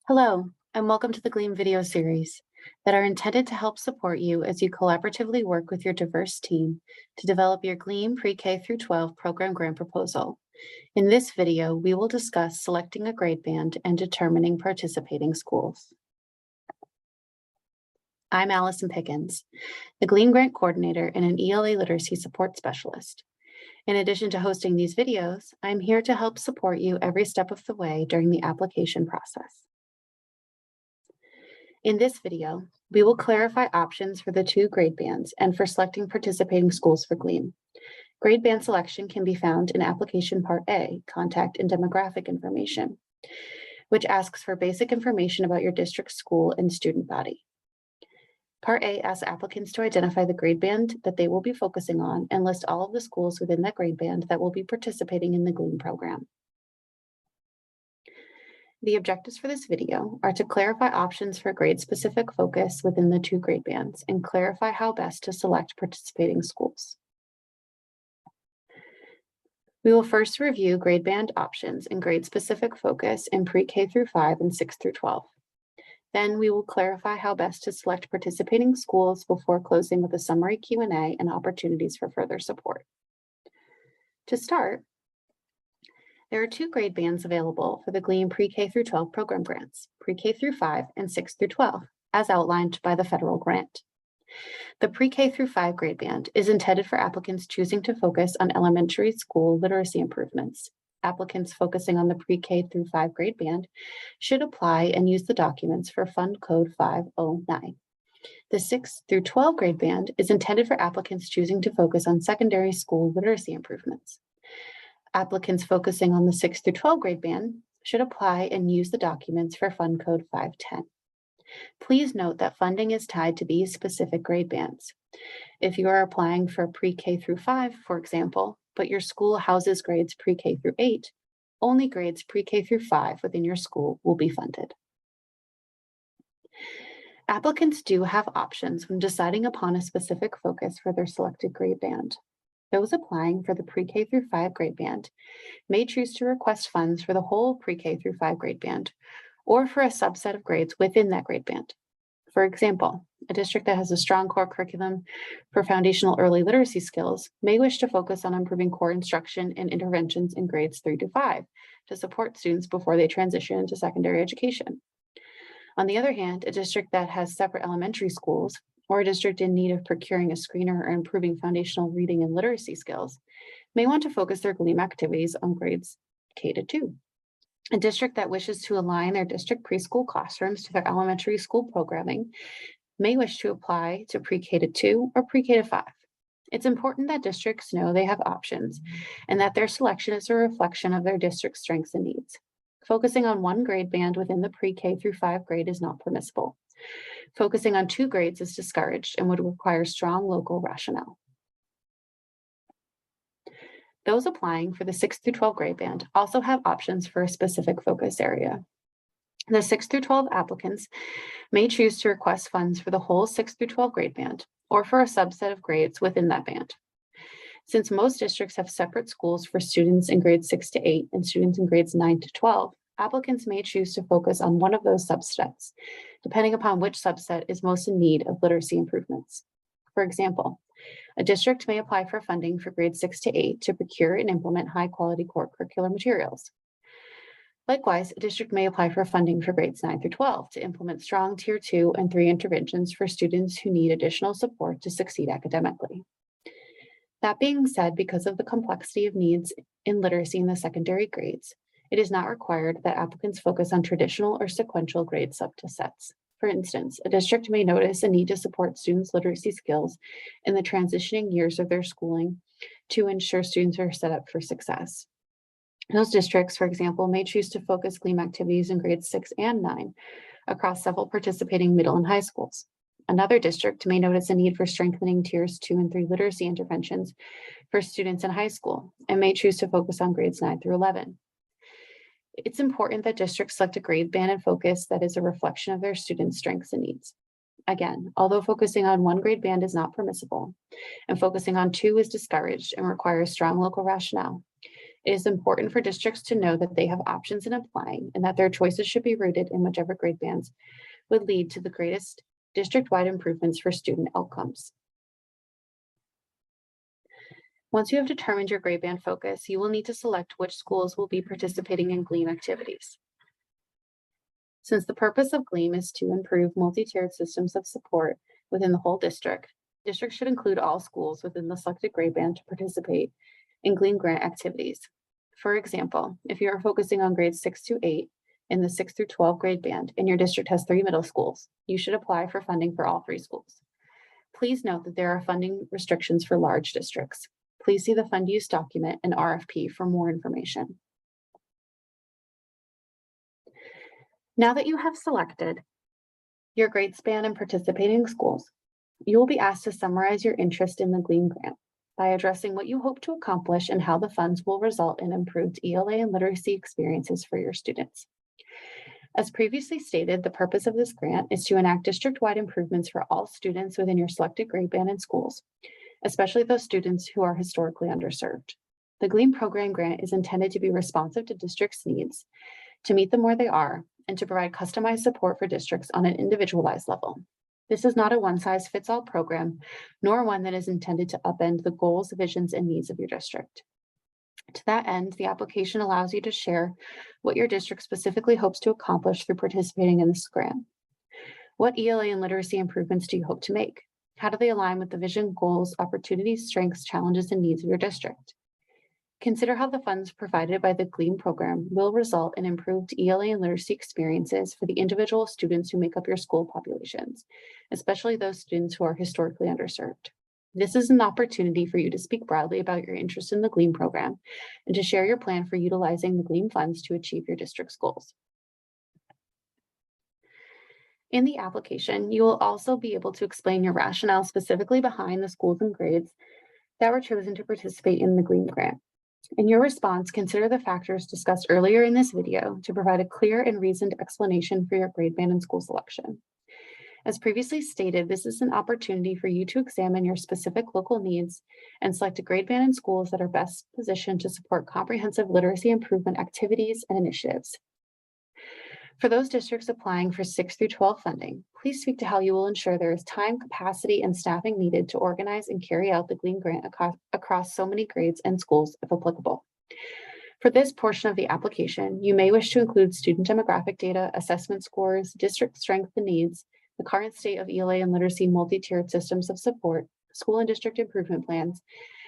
Hello, and welcome to the GLEAM video series that are intended to help support you as you collaboratively work with your diverse team to develop your GLEAM Pre-K-12 program grant proposal. In this video, we will discuss selecting a grade band and determining participating schools. I'm Allison Pickens, the GLEAM Grant Coordinator and an ELA Literacy Support Specialist. In addition to hosting these videos, I'm here to help support you every step of the way during the application process. In this video, we will clarify options for the two grade bands and for selecting participating schools for GLEAM. Grade band selection can be found in Application Part A, Contact and Demographic Information, which asks for basic information about your district school and student body. Part A asks applicants to identify the grade band that they will be focusing on and list all of the schools within that grade band that will be participating in the GLEAM program. The objectives for this video are to clarify options for grade-specific focus within the two grade bands and clarify how best to select participating schools. We will first review grade band options and grade-specific focus in pre-K through 5 and 6 through 12. Then we will clarify how best to select participating schools before closing with a summary Q&A and opportunities for further support. To start, there are two grade bands available for the GLEAM Pre-K through 12 program grants, Pre-K through 5 and 6 through 12, as outlined by the federal grant. The Pre-K through 5 grade band is intended for applicants choosing to focus on elementary school literacy improvements. Applicants focusing on the Pre-K through 5 grade band should apply and use the documents for Fund Code 509. The 6 through 12 grade band is intended for applicants choosing to focus on secondary school literacy improvements. Applicants focusing on the 6 through 12 grade band should apply and use the documents for Fund Code 510. Please note that funding is tied to these specific grade bands. If you are applying for pre-K through 5, for example, but your school houses grades pre-K through 8, only grades pre-K through 5 within your school will be funded. Applicants do have options when deciding upon a specific focus for their selected grade band. Those applying for the pre-K through 5 grade band may choose to request funds for the whole pre-K through 5 grade band or for a subset of grades within that grade band. For example, a district that has a strong core curriculum for foundational early literacy skills may wish to focus on improving core instruction and interventions in grades 3 to 5 to support students before they transition into secondary education. On the other hand, a district that has separate elementary schools or a district in need of procuring a screener or improving foundational reading and literacy skills may want to focus their GLEAM activities on grades K to 2. A district that wishes to align their district preschool classrooms to their elementary school programming may wish to apply to pre-K to 2 or pre-K to 5. It's important that districts know they have options and that their selection is a reflection of their district's strengths and needs. Focusing on one grade band within the pre-K through 5 grade is not permissible. Focusing on 2 grades is discouraged and would require strong local rationale. Those applying for the 6 through 12 grade band also have options for a specific focus area. The 6 through 12 applicants may choose to request funds for the whole 6 through 12 grade band or for a subset of grades within that band. Since most districts have separate schools for students in grades 6 to 8 and students in grades 9 to 12, applicants may choose to focus on one of those subsets, depending upon which subset is most in need of literacy improvements. For example, a district may apply for funding for grades 6 to 8 to procure and implement high-quality core curricular materials. Likewise, a district may apply for funding for grades 9 through 12 to implement strong Tier 2 and 3 interventions for students who need additional support to succeed academically. That being said, because of the complexity of needs in literacy in the secondary grades, it is not required that applicants focus on traditional or sequential grade subsets. For instance, a district may notice a need to support students' literacy skills in the transitioning years of their schooling to ensure students are set up for success. Those districts, for example, may choose to focus GLEAM activities in grades 6 and 9 across several participating middle and high schools. Another district may notice a need for strengthening tiers 2 and 3 literacy interventions for students in high school and may choose to focus on grades 9 through 11. It's important that districts select a grade band and focus that is a reflection of their students' strengths and needs. Again, although focusing on one grade band is not permissible and focusing on 2 is discouraged and requires strong local rationale, It is important for districts to know that they have options in applying and that their choices should be rooted in whichever grade bands would lead to the greatest district-wide improvements for student outcomes. Once you have determined your grade band focus, you will need to select which schools will be participating in GLEAM activities. Since the purpose of GLEAM is to improve multi-tiered systems of support within the whole district, districts should include all schools within the selected grade band to participate in GLEAM grant activities. For example, if you are focusing on grades 6 to 8 in the 6 through 12 grade band and your district has 3 middle schools, you should apply for funding for all 3 schools. Please note that there are funding restrictions for large districts. Please see the fund use document and RFP for more information. Now that you have selected your grade span and participating schools, you will be asked to summarize your interest in the GLEAM grant by addressing what you hope to accomplish and how the funds will result in improved ELA and literacy experiences for your students. As previously stated, the purpose of this grant is to enact district-wide improvements for all students within your selected grade band and schools, especially those students who are historically underserved. The GLEAM program grant is intended to be responsive to districts' needs, to meet them where they are, and to provide customized support for districts on an individualized level. This is not a one-size-fits-all program, nor one that is intended to upend the goals, visions, and needs of your district. To that end, the application allows you to share what your district specifically hopes to accomplish through participating in this grant. What ELA and literacy improvements do you hope to make? How do they align with the vision, goals, opportunities, strengths, challenges, and needs of your district? Consider how the funds provided by the GLEAM program will result in improved ELA and literacy experiences for the individual students who make up your school populations, especially those students who are historically underserved. This is an opportunity for you to speak broadly about your interest in the GLEAM program and to share your plan for utilizing the GLEAM funds to achieve your district's goals. In the application, you will also be able to explain your rationale specifically behind the schools and grades that were chosen to participate in the GLEAM grant. In your response, consider the factors discussed earlier in this video to provide a clear and reasoned explanation for your grade band and school selection. As previously stated, this is an opportunity for you to examine your specific local needs and select a grade band and schools that are best positioned to support comprehensive literacy improvement activities and initiatives. For those districts applying for 6 through 12 funding, please speak to how you will ensure there is time, capacity, and staffing needed to organize and carry out the GLEAM grant across so many grades and schools if applicable. For this portion of the application, you may wish to include student demographic data, assessment scores, district strength and needs, the current state of ELA and literacy multi-tiered systems of support, school and district improvement plans,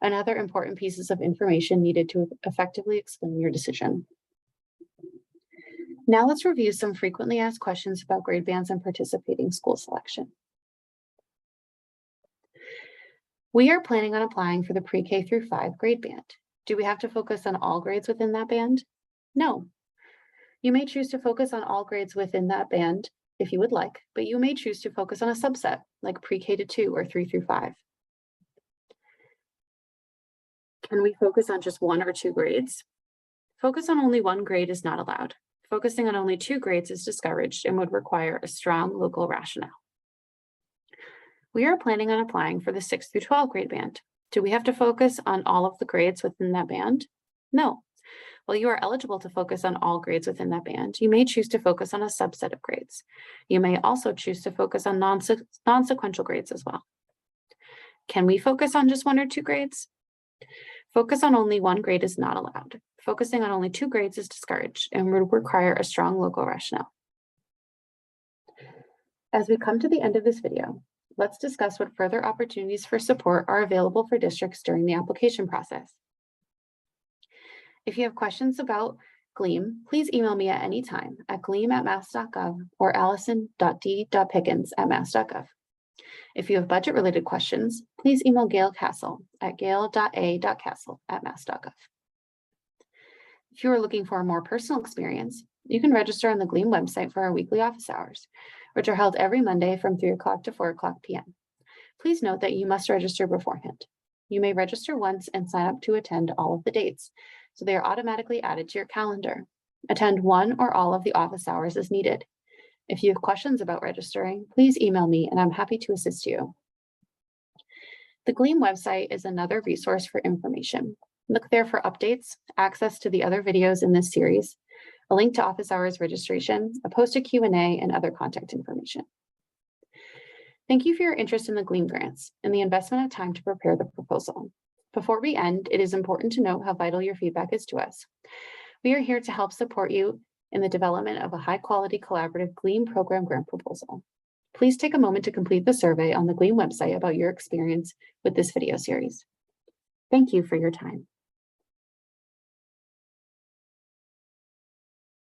and other important pieces of information needed to effectively explain your decision. Now let's review some frequently asked questions about grade bands and participating school selection. We are planning on applying for the pre-K through 5 grade band. Do we have to focus on all grades within that band? No. You may choose to focus on all grades within that band if you would like, but you may choose to focus on a subset like pre-K to 2 or 3 through 5. Can we focus on just 1 or 2 grades? Focus on only 1 grade is not allowed. Focusing on only 2 grades is discouraged and would require a strong local rationale. We are planning on applying for the 6 through 12 grade band. Do we have to focus on all of the grades within that band? No. While you are eligible to focus on all grades within that band, you may choose to focus on a subset of grades. You may also choose to focus on non-sequential grades as well. Can we focus on just 1 or 2 grades? Focus on only 1 grade is not allowed. Focusing on only 2 grades is discouraged and would require a strong local rationale. As we come to the end of this video, let's discuss what further opportunities for support are available for districts during the application process. If you have questions about GLEAM, please email me at any time at gleam@mass.gov or allison.d.pickens@mass.gov. If you have budget-related questions, please email Gail Castle at gail.a.castle@mass.gov. If you are looking for a more personal experience, you can register on the GLEAM website for our weekly office hours, which are held every Monday from 3 o'clock to 4 o'clock p.m. Please note that you must register beforehand. You may register once and sign up to attend all of the dates, so they are automatically added to your calendar. Attend 1 or all of the office hours as needed. If you have questions about registering, please email me and I'm happy to assist you. The GLEAM website is another resource for information. Look there for updates, access to the other videos in this series, a link to office hours registration, a posted Q&A, and other contact information. Thank you for your interest in the GLEAM grants and the investment of time to prepare the proposal. Before we end, it is important to note how vital your feedback is to us. We are here to help support you in the development of a high-quality collaborative GLEAM program grant proposal. Please take a moment to complete the survey on the GLEAM website about your experience with this video series. Thank you for your time.